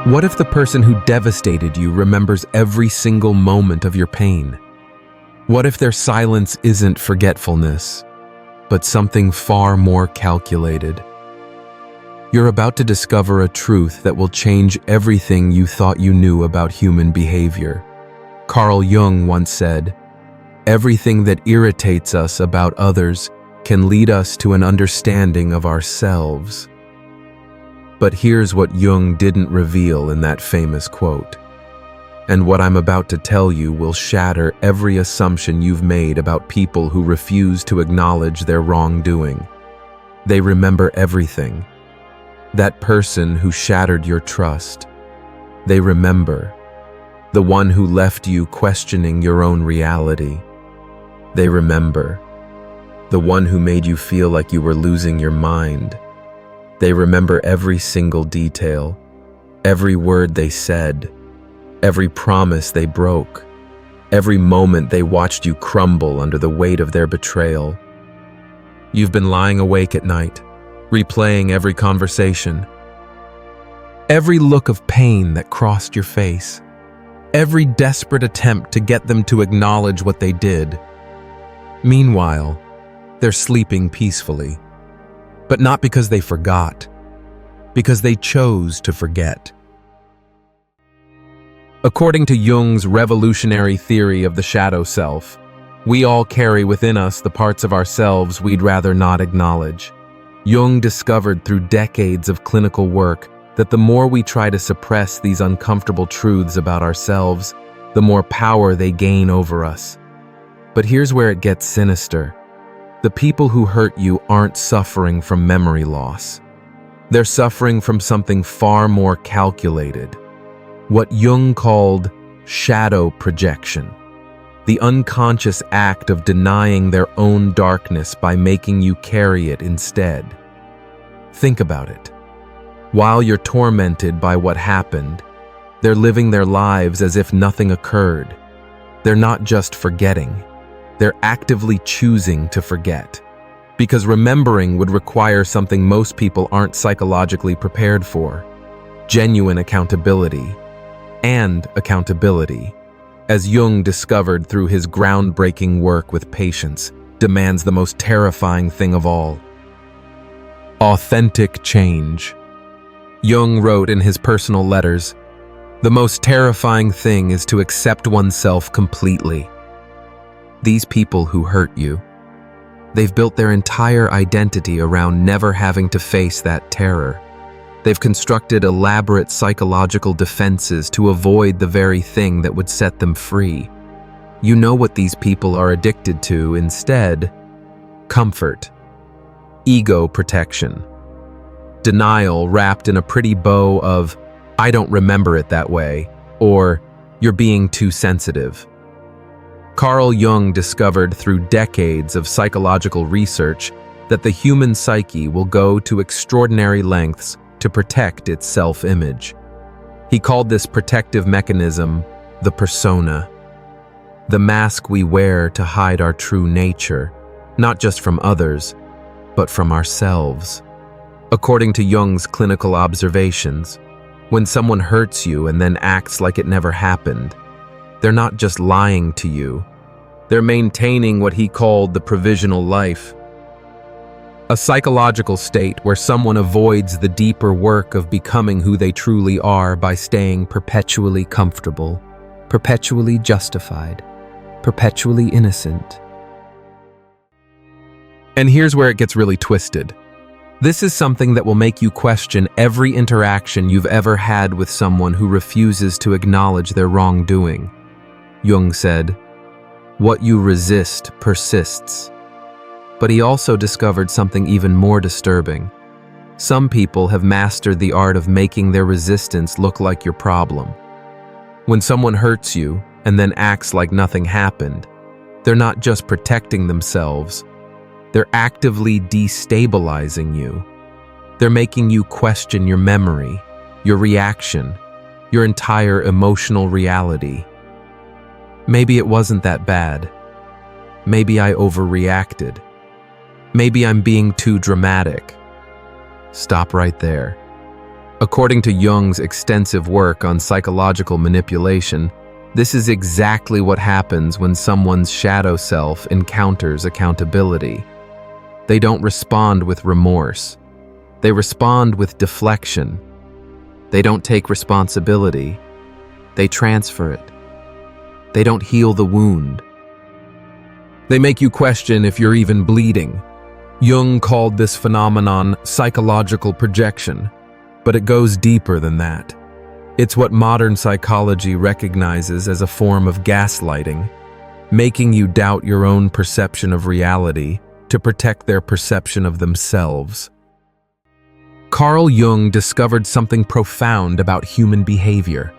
What if the person who devastated you remembers every single moment of your pain? What if their silence isn't forgetfulness, but something far more calculated? You're about to discover a truth that will change everything you thought you knew about human behavior. Carl Jung once said, "Everything that irritates us about others can lead us to an understanding of ourselves." But here's what Jung didn't reveal in that famous quote. And what I'm about to tell you will shatter every assumption you've made about people who refuse to acknowledge their wrongdoing. They remember everything. That person who shattered your trust. They remember. The one who left you questioning your own reality. They remember. The one who made you feel like you were losing your mind. They remember every single detail, every word they said, every promise they broke, every moment they watched you crumble under the weight of their betrayal. You've been lying awake at night, replaying every conversation, every look of pain that crossed your face, every desperate attempt to get them to acknowledge what they did. Meanwhile, they're sleeping peacefully, but not because they forgot, because they chose to forget. According to Jung's revolutionary theory of the shadow self, we all carry within us the parts of ourselves we'd rather not acknowledge. Jung discovered through decades of clinical work that the more we try to suppress these uncomfortable truths about ourselves, the more power they gain over us. But here's where it gets sinister. The people who hurt you aren't suffering from memory loss. They're suffering from something far more calculated. What Jung called shadow projection. The unconscious act of denying their own darkness by making you carry it instead. Think about it. While you're tormented by what happened, they're living their lives as if nothing occurred. They're not just forgetting. They're actively choosing to forget. Because remembering would require something most people aren't psychologically prepared for. Genuine accountability. And accountability, as Jung discovered through his groundbreaking work with patients, demands the most terrifying thing of all. Authentic change. Jung wrote in his personal letters, "The most terrifying thing is to accept oneself completely." These people who hurt you, they've built their entire identity around never having to face that terror. They've constructed elaborate psychological defenses to avoid the very thing that would set them free. You know what these people are addicted to instead? Comfort. Ego protection. Denial wrapped in a pretty bow of, "I don't remember it that way," or "You're being too sensitive." Carl Jung discovered through decades of psychological research that the human psyche will go to extraordinary lengths to protect its self-image. He called this protective mechanism the persona, the mask we wear to hide our true nature, not just from others, but from ourselves. According to Jung's clinical observations, when someone hurts you and then acts like it never happened, they're not just lying to you, they're maintaining what he called the provisional life. A psychological state where someone avoids the deeper work of becoming who they truly are by staying perpetually comfortable, perpetually justified, perpetually innocent. And here's where it gets really twisted. This is something that will make you question every interaction you've ever had with someone who refuses to acknowledge their wrongdoing. Jung said, "What you resist persists." But he also discovered something even more disturbing. Some people have mastered the art of making their resistance look like your problem. When someone hurts you and then acts like nothing happened, they're not just protecting themselves, they're actively destabilizing you. They're making you question your memory, your reaction, your entire emotional reality. Maybe it wasn't that bad. Maybe I overreacted. Maybe I'm being too dramatic. Stop right there. According to Jung's extensive work on psychological manipulation, this is exactly what happens when someone's shadow self encounters accountability. They don't respond with remorse. They respond with deflection. They don't take responsibility. They transfer it. They don't heal the wound. They make you question if you're even bleeding. Jung called this phenomenon psychological projection, but it goes deeper than that. It's what modern psychology recognizes as a form of gaslighting, making you doubt your own perception of reality to protect their perception of themselves. Carl Jung discovered something profound about human behavior.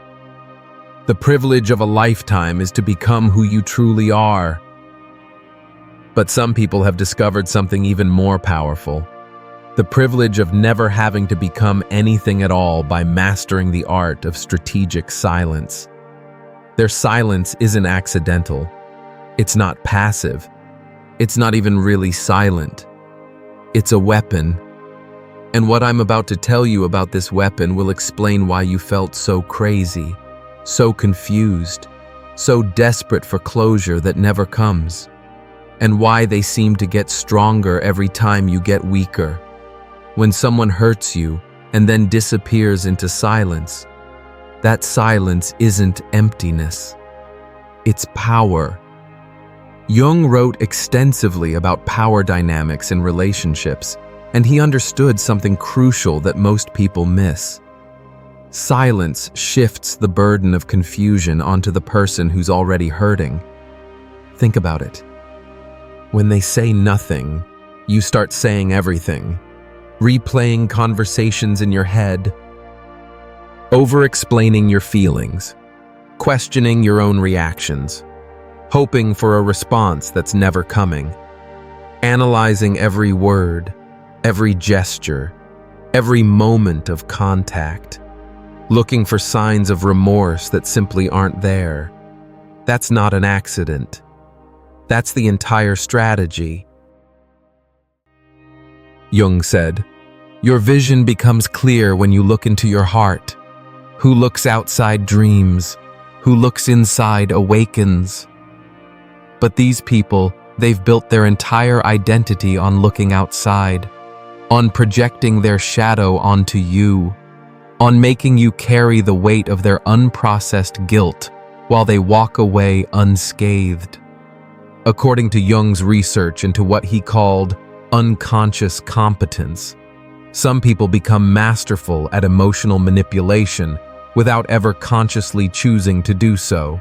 The privilege of a lifetime is to become who you truly are. But some people have discovered something even more powerful: the privilege of never having to become anything at all by mastering the art of strategic silence. Their silence isn't accidental. It's not passive. It's not even really silent. It's a weapon. And what I'm about to tell you about this weapon will explain why you felt so crazy, so confused, so desperate for closure that never comes, and why they seem to get stronger every time you get weaker. When someone hurts you and then disappears into silence, that silence isn't emptiness. It's power. Jung wrote extensively about power dynamics in relationships, and he understood something crucial that most people miss. Silence shifts the burden of confusion onto the person who's already hurting. Think about it. When they say nothing, you start saying everything, replaying conversations in your head, over-explaining your feelings, questioning your own reactions, hoping for a response that's never coming, analyzing every word, every gesture, every moment of contact, looking for signs of remorse that simply aren't there. That's not an accident. That's the entire strategy. Jung said, "Your vision becomes clear when you look into your heart. Who looks outside dreams. Who looks inside awakens." But these people, they've built their entire identity on looking outside, on projecting their shadow onto you, on making you carry the weight of their unprocessed guilt while they walk away unscathed. According to Jung's research into what he called unconscious competence, some people become masterful at emotional manipulation without ever consciously choosing to do so.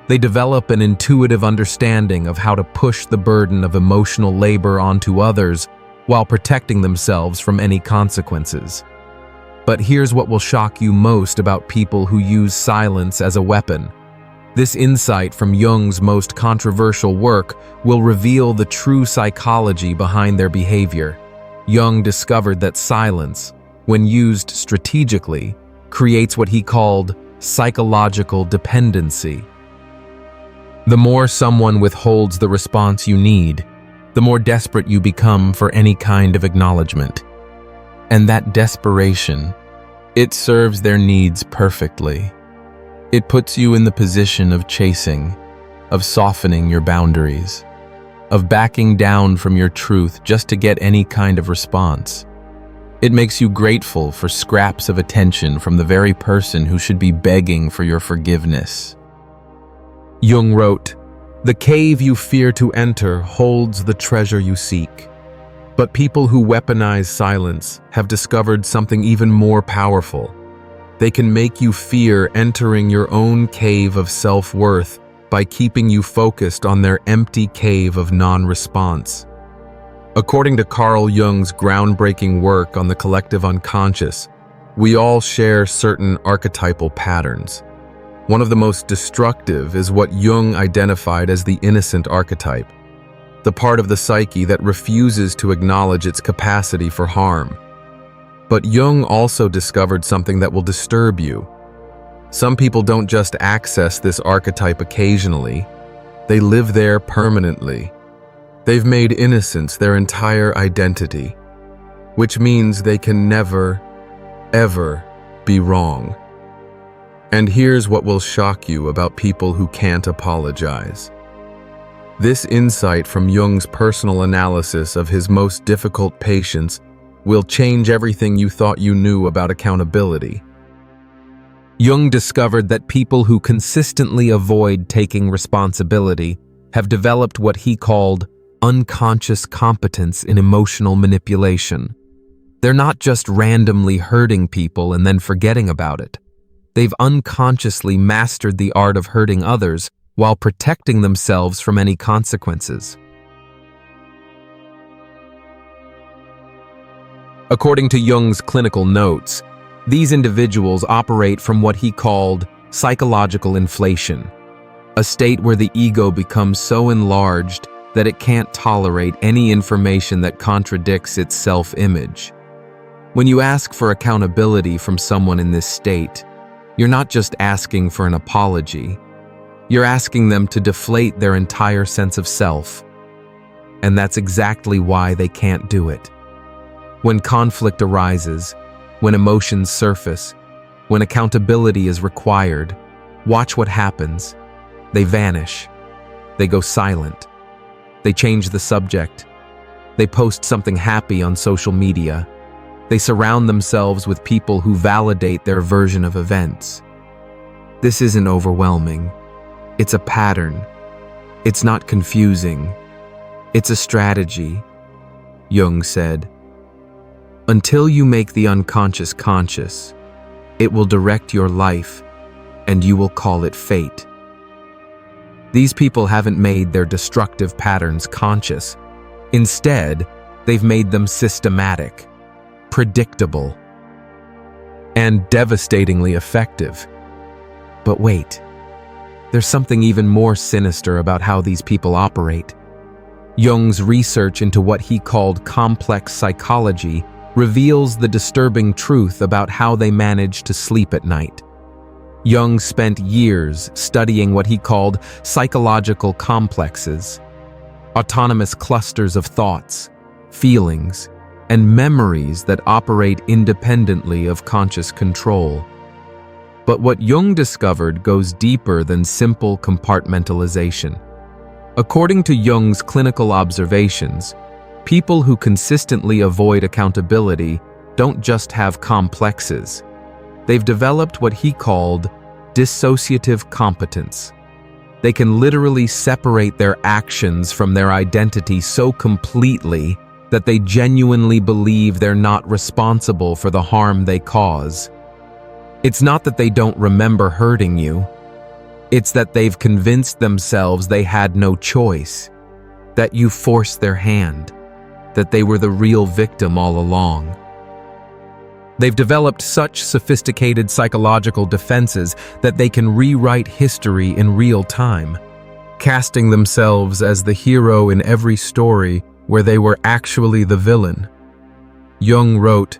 They develop an intuitive understanding of how to push the burden of emotional labor onto others while protecting themselves from any consequences. But here's what will shock you most about people who use silence as a weapon. This insight from Jung's most controversial work will reveal the true psychology behind their behavior. Jung discovered that silence, when used strategically, creates what he called psychological dependency. The more someone withholds the response you need, the more desperate you become for any kind of acknowledgement. And that desperation, it serves their needs perfectly. It puts you in the position of chasing, of softening your boundaries, of backing down from your truth just to get any kind of response. It makes you grateful for scraps of attention from the very person who should be begging for your forgiveness. Jung wrote, "The cave you fear to enter holds the treasure you seek." But people who weaponize silence have discovered something even more powerful. They can make you fear entering your own cave of self-worth by keeping you focused on their empty cave of non-response. According to Carl Jung's groundbreaking work on the collective unconscious, we all share certain archetypal patterns. One of the most destructive is what Jung identified as the innocent archetype, the part of the psyche that refuses to acknowledge its capacity for harm. But Jung also discovered something that will disturb you. Some people don't just access this archetype occasionally, they live there permanently. They've made innocence their entire identity, which means they can never, ever be wrong. And here's what will shock you about people who can't apologize. This insight from Jung's personal analysis of his most difficult patients will change everything you thought you knew about accountability. Jung discovered that people who consistently avoid taking responsibility have developed what he called unconscious competence in emotional manipulation. They're not just randomly hurting people and then forgetting about it. They've unconsciously mastered the art of hurting others while protecting themselves from any consequences. According to Jung's clinical notes, these individuals operate from what he called psychological inflation, a state where the ego becomes so enlarged that it can't tolerate any information that contradicts its self-image. When you ask for accountability from someone in this state, you're not just asking for an apology. You're asking them to deflate their entire sense of self. And that's exactly why they can't do it. When conflict arises, when emotions surface, when accountability is required, watch what happens. They vanish. They go silent. They change the subject. They post something happy on social media. They surround themselves with people who validate their version of events. This isn't overwhelming. It's a pattern. It's not confusing. It's a strategy, Jung said. Until you make the unconscious conscious, it will direct your life, and you will call it fate. These people haven't made their destructive patterns conscious. Instead, they've made them systematic, predictable, and devastatingly effective. But wait, there's something even more sinister about how these people operate. Jung's research into what he called complex psychology reveals the disturbing truth about how they manage to sleep at night. Jung spent years studying what he called psychological complexes, autonomous clusters of thoughts, feelings, and memories that operate independently of conscious control. But what Jung discovered goes deeper than simple compartmentalization. According to Jung's clinical observations, people who consistently avoid accountability don't just have complexes. They've developed what he called dissociative competence. They can literally separate their actions from their identity so completely that they genuinely believe they're not responsible for the harm they cause. It's not that they don't remember hurting you. It's that they've convinced themselves they had no choice, that you forced their hand, that they were the real victim all along. They've developed such sophisticated psychological defenses that they can rewrite history in real time, casting themselves as the hero in every story where they were actually the villain. Jung wrote,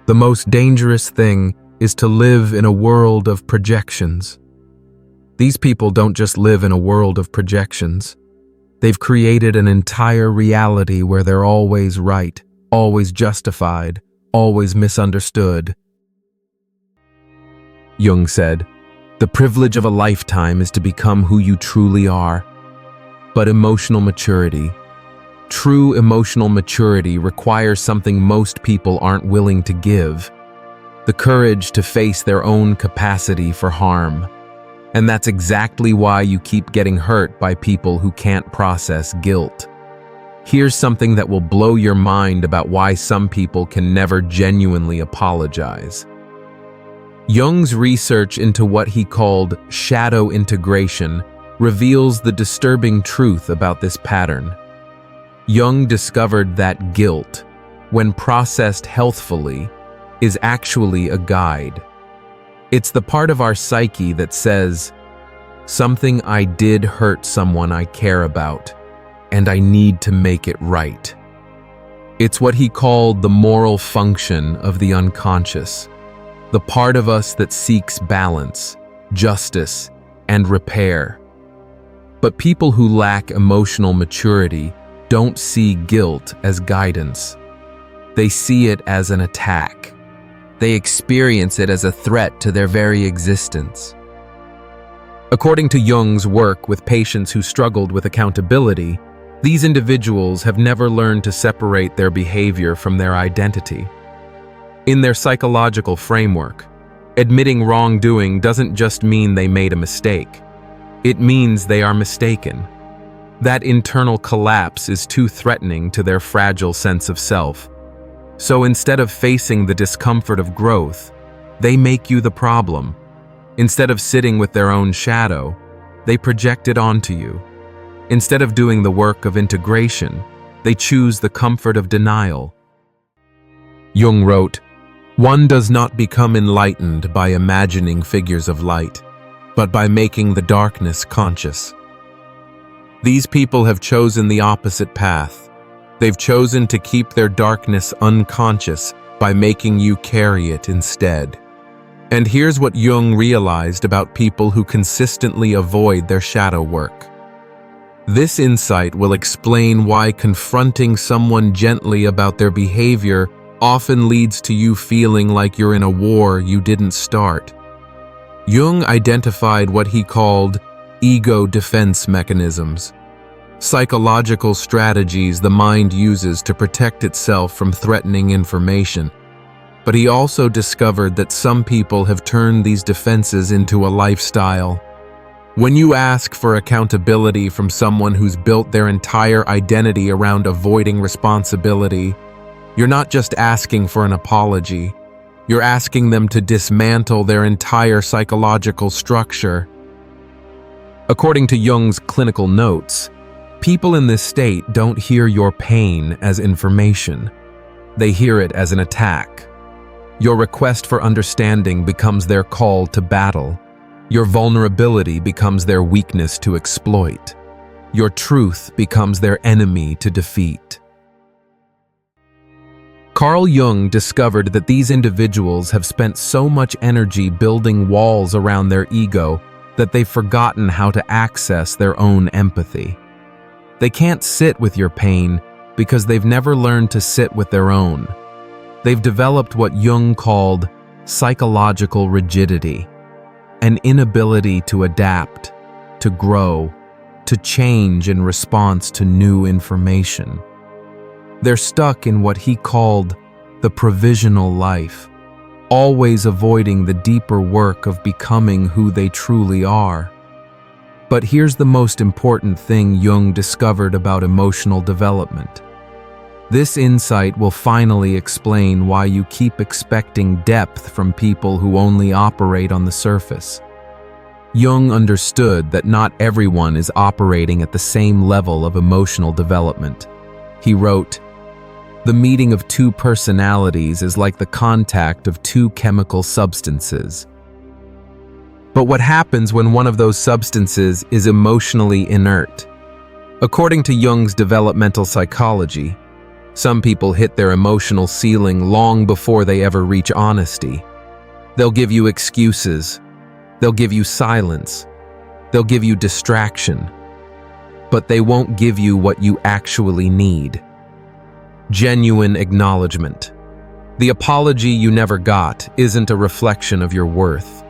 "The most dangerous thing is to live in a world of projections." These people don't just live in a world of projections. They've created an entire reality where they're always right, always justified, always misunderstood. Jung said, "The privilege of a lifetime is to become who you truly are." But emotional maturity, true emotional maturity requires something most people aren't willing to give: the courage to face their own capacity for harm. And that's exactly why you keep getting hurt by people who can't process guilt. Here's something that will blow your mind about why some people can never genuinely apologize. Jung's research into what he called shadow integration reveals the disturbing truth about this pattern. Jung discovered that guilt, when processed healthfully, is actually a guide. It's the part of our psyche that says, "Something I did hurt someone I care about, and I need to make it right." It's what he called the moral function of the unconscious, the part of us that seeks balance, justice, and repair. But people who lack emotional maturity don't see guilt as guidance. They see it as an attack. They experience it as a threat to their very existence. According to Jung's work with patients who struggled with accountability, these individuals have never learned to separate their behavior from their identity. In their psychological framework, admitting wrongdoing doesn't just mean they made a mistake. It means they are mistaken. That internal collapse is too threatening to their fragile sense of self. So instead of facing the discomfort of growth, they make you the problem. Instead of sitting with their own shadow, they project it onto you. Instead of doing the work of integration, they choose the comfort of denial. Jung wrote, "One does not become enlightened by imagining figures of light, but by making the darkness conscious." These people have chosen the opposite path. They've chosen to keep their darkness unconscious by making you carry it instead. And here's what Jung realized about people who consistently avoid their shadow work. This insight will explain why confronting someone gently about their behavior often leads to you feeling like you're in a war you didn't start. Jung identified what he called ego defense mechanisms, psychological strategies the mind uses to protect itself from threatening information. But he also discovered that some people have turned these defenses into a lifestyle. When you ask for accountability from someone who's built their entire identity around avoiding responsibility, you're not just asking for an apology. You're asking them to dismantle their entire psychological structure. According to Jung's clinical notes, people in this state don't hear your pain as information. They hear it as an attack. Your request for understanding becomes their call to battle. Your vulnerability becomes their weakness to exploit. Your truth becomes their enemy to defeat. Carl Jung discovered that these individuals have spent so much energy building walls around their ego that they've forgotten how to access their own empathy. They can't sit with your pain because they've never learned to sit with their own. They've developed what Jung called psychological rigidity, an inability to adapt, to grow, to change in response to new information. They're stuck in what he called the provisional life, always avoiding the deeper work of becoming who they truly are. But here's the most important thing Jung discovered about emotional development. This insight will finally explain why you keep expecting depth from people who only operate on the surface. Jung understood that not everyone is operating at the same level of emotional development. He wrote, "The meeting of two personalities is like the contact of two chemical substances. But what happens when one of those substances is emotionally inert? According to Jung's developmental psychology, some people hit their emotional ceiling long before they ever reach honesty. They'll give you excuses. They'll give you silence. They'll give you distraction. But they won't give you what you actually need. Genuine acknowledgement. The apology you never got isn't a reflection of your worth.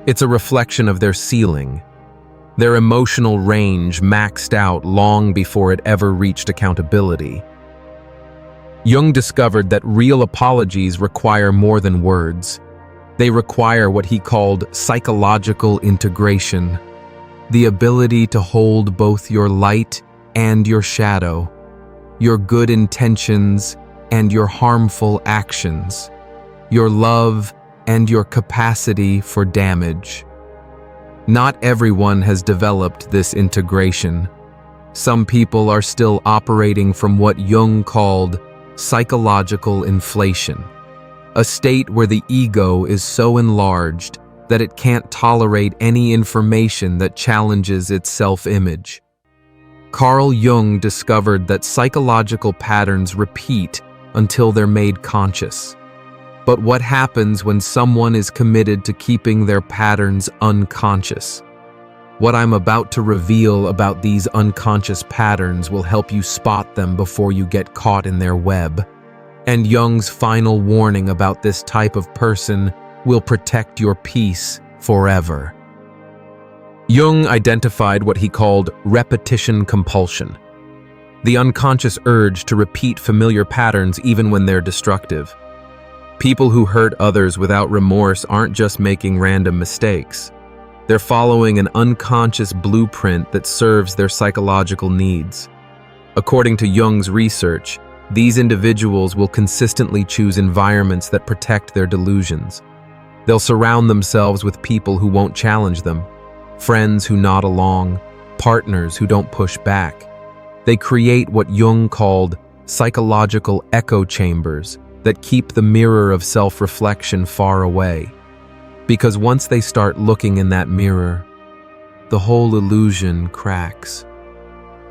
It's a reflection of their ceiling. Their emotional range maxed out long before it ever reached accountability. Jung discovered that real apologies require more than words. They require what he called psychological integration, the ability to hold both your light and your shadow, your good intentions and your harmful actions, your love and your capacity for damage. Not everyone has developed this integration. Some people are still operating from what Jung called psychological inflation, a state where the ego is so enlarged that it can't tolerate any information that challenges its self-image. Carl Jung discovered that psychological patterns repeat until they're made conscious. But what happens when someone is committed to keeping their patterns unconscious? What I'm about to reveal about these unconscious patterns will help you spot them before you get caught in their web. And Jung's final warning about this type of person will protect your peace forever. Jung identified what he called repetition compulsion, the unconscious urge to repeat familiar patterns even when they're destructive. People who hurt others without remorse aren't just making random mistakes. They're following an unconscious blueprint that serves their psychological needs. According to Jung's research, these individuals will consistently choose environments that protect their delusions. They'll surround themselves with people who won't challenge them, friends who nod along, partners who don't push back. They create what Jung called psychological echo chambers that keep the mirror of self-reflection far away. Because once they start looking in that mirror, the whole illusion cracks.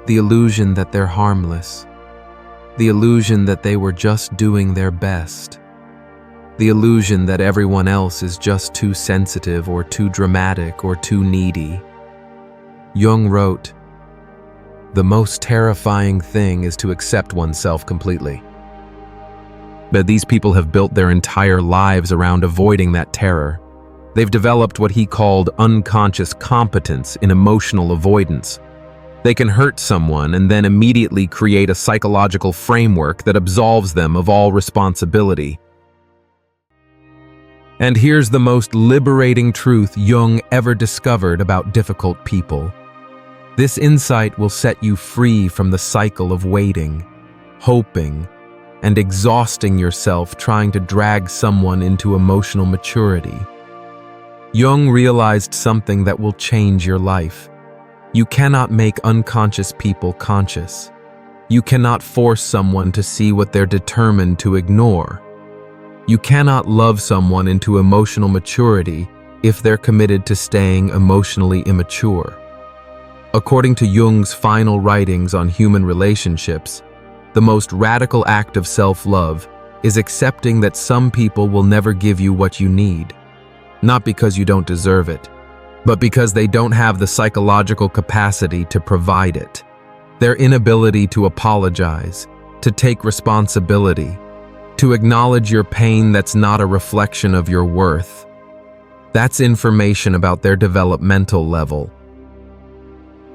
The illusion that they're harmless. The illusion that they were just doing their best. The illusion that everyone else is just too sensitive or too dramatic or too needy. Jung wrote, "The most terrifying thing is to accept oneself completely." But these people have built their entire lives around avoiding that terror. They've developed what he called unconscious competence in emotional avoidance. They can hurt someone and then immediately create a psychological framework that absolves them of all responsibility. And here's the most liberating truth Jung ever discovered about difficult people. This insight will set you free from the cycle of waiting, hoping, and exhausting yourself trying to drag someone into emotional maturity. Jung realized something that will change your life. You cannot make unconscious people conscious. You cannot force someone to see what they're determined to ignore. You cannot love someone into emotional maturity if they're committed to staying emotionally immature. According to Jung's final writings on human relationships, the most radical act of self-love is accepting that some people will never give you what you need. Not because you don't deserve it, but because they don't have the psychological capacity to provide it. Their inability to apologize, to take responsibility, to acknowledge your pain that's not a reflection of your worth. That's information about their developmental level.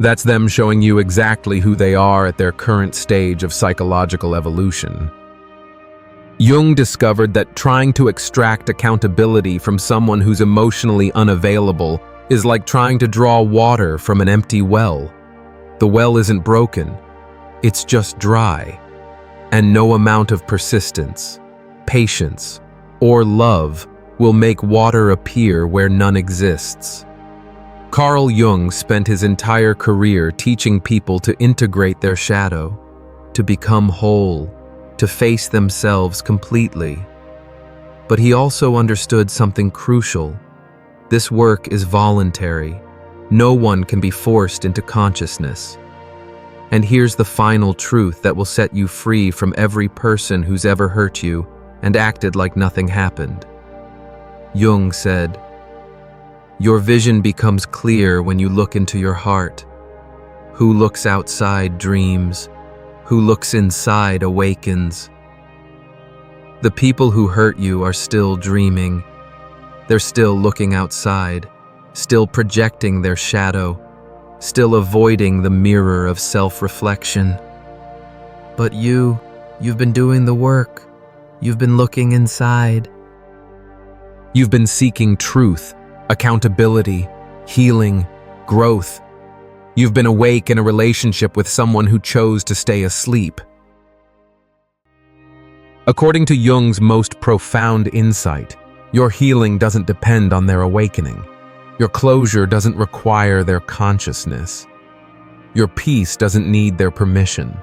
That's them showing you exactly who they are at their current stage of psychological evolution. Jung discovered that trying to extract accountability from someone who's emotionally unavailable is like trying to draw water from an empty well. The well isn't broken, it's just dry. And no amount of persistence, patience, or love will make water appear where none exists. Carl Jung spent his entire career teaching people to integrate their shadow, to become whole, to face themselves completely. But he also understood something crucial. This work is voluntary. No one can be forced into consciousness. And here's the final truth that will set you free from every person who's ever hurt you and acted like nothing happened. Jung said, "Your vision becomes clear when you look into your heart. Who looks outside dreams. Who looks inside awakens." The people who hurt you are still dreaming. They're still looking outside, still projecting their shadow, still avoiding the mirror of self-reflection. But you've been doing the work. You've been looking inside. You've been seeking truth, accountability, healing, growth. You've been awake in a relationship with someone who chose to stay asleep. According to Jung's most profound insight, your healing doesn't depend on their awakening. Your closure doesn't require their consciousness. Your peace doesn't need their permission.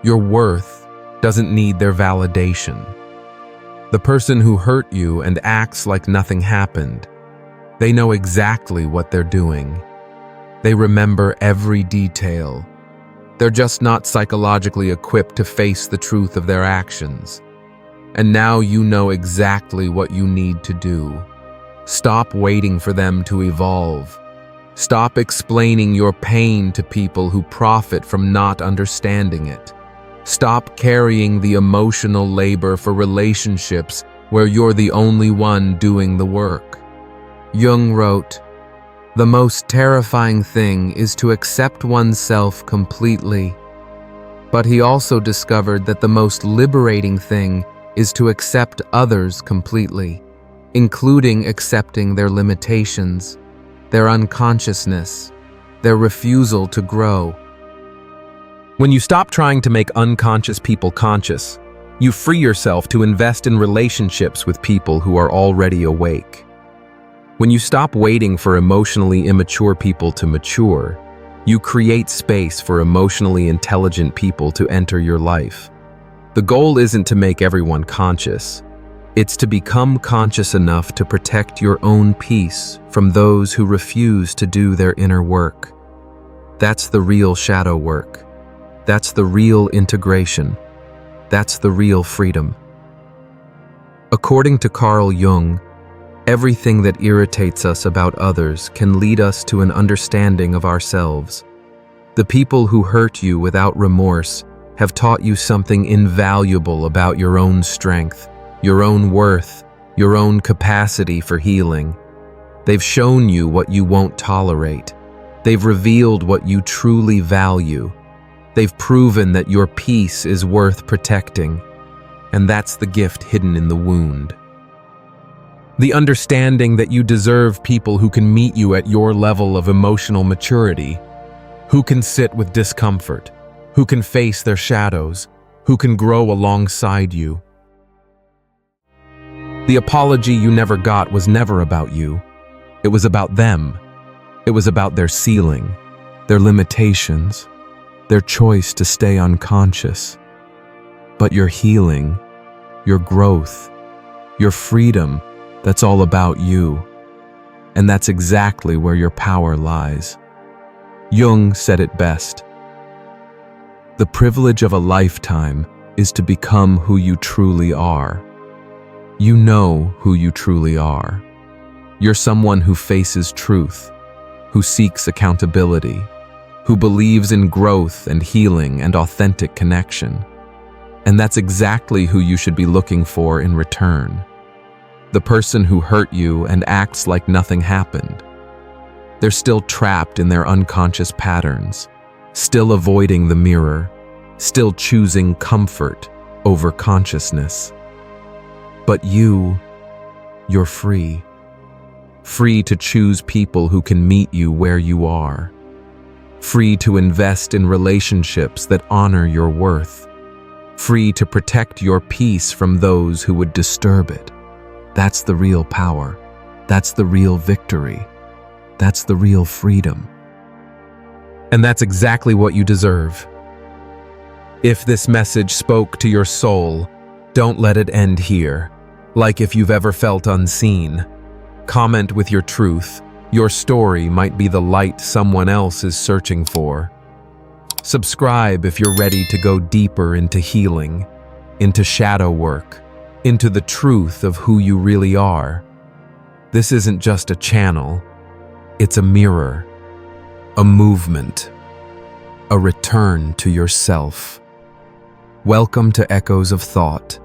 Your worth doesn't need their validation. The person who hurt you and acts like nothing happened, they know exactly what they're doing. They remember every detail. They're just not psychologically equipped to face the truth of their actions. And now you know exactly what you need to do. Stop waiting for them to evolve. Stop explaining your pain to people who profit from not understanding it. Stop carrying the emotional labor for relationships where you're the only one doing the work. Jung wrote, "The most terrifying thing is to accept oneself completely." But he also discovered that the most liberating thing is to accept others completely, including accepting their limitations, their unconsciousness, their refusal to grow. When you stop trying to make unconscious people conscious, you free yourself to invest in relationships with people who are already awake. When you stop waiting for emotionally immature people to mature, you create space for emotionally intelligent people to enter your life. The goal isn't to make everyone conscious. It's to become conscious enough to protect your own peace from those who refuse to do their inner work. That's the real shadow work. That's the real integration. That's the real freedom. According to Carl Jung, everything that irritates us about others can lead us to an understanding of ourselves. The people who hurt you without remorse have taught you something invaluable about your own strength, your own worth, your own capacity for healing. They've shown you what you won't tolerate. They've revealed what you truly value. They've proven that your peace is worth protecting, and that's the gift hidden in the wound. The understanding that you deserve people who can meet you at your level of emotional maturity, who can sit with discomfort, who can face their shadows, who can grow alongside you. The apology you never got was never about you. It was about them. It was about their ceiling, their limitations, their choice to stay unconscious. But your healing, your growth, your freedom, that's all about you. And that's exactly where your power lies. Jung said it best. The privilege of a lifetime is to become who you truly are. You know who you truly are. You're someone who faces truth, who seeks accountability, who believes in growth and healing and authentic connection. And that's exactly who you should be looking for in return. The person who hurt you and acts like nothing happened. They're still trapped in their unconscious patterns, still avoiding the mirror, still choosing comfort over consciousness. But you're free. Free to choose people who can meet you where you are. Free to invest in relationships that honor your worth. Free to protect your peace from those who would disturb it. That's the real power. That's the real victory. That's the real freedom. And that's exactly what you deserve. If this message spoke to your soul, don't let it end here. Like if you've ever felt unseen, comment with your truth. Your story might be the light someone else is searching for. Subscribe if you're ready to go deeper into healing, into shadow work, into the truth of who you really are. This isn't just a channel, it's a mirror, a movement, a return to yourself. Welcome to Echoes of Thought.